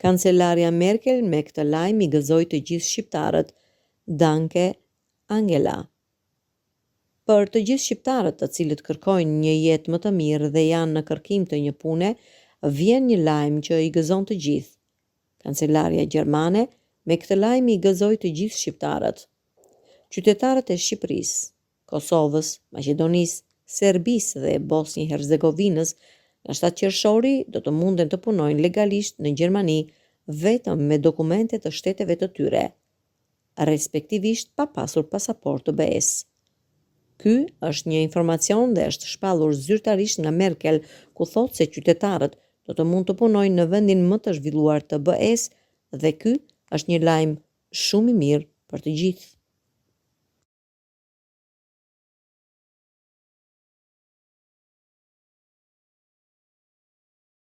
Kancelaria Merkel me këtë lajm i gëzoi të gjithë shqiptarët. Danke, Angela. Për të gjithë shqiptarët të cilët kërkojnë një jetë më të mirë dhe janë në kërkim të një pune, vjen një lajm që i gëzon të gjithë. Kancelaria gjermane me këtë lajm i gëzoi të gjithë shqiptarët. Qytetarët e Shqipërisë, Kosovës, Maqedonisë, Serbisë dhe Bosnjë-Hercegovinës nga 7 qershori do të munden të punojnë legalisht në Gjermani vetëm me dokumente të shteteve të tyre, respektivisht pa pasur pasaportë të BE-s. Ky është një informacion dhe është shpallur zyrtarisht nga Merkel, ku thotë se qytetarët do të mund të punojnë në vendin më të zhvilluar të BE-s dhe ky është një lajm shumë i mirë për të gjithë.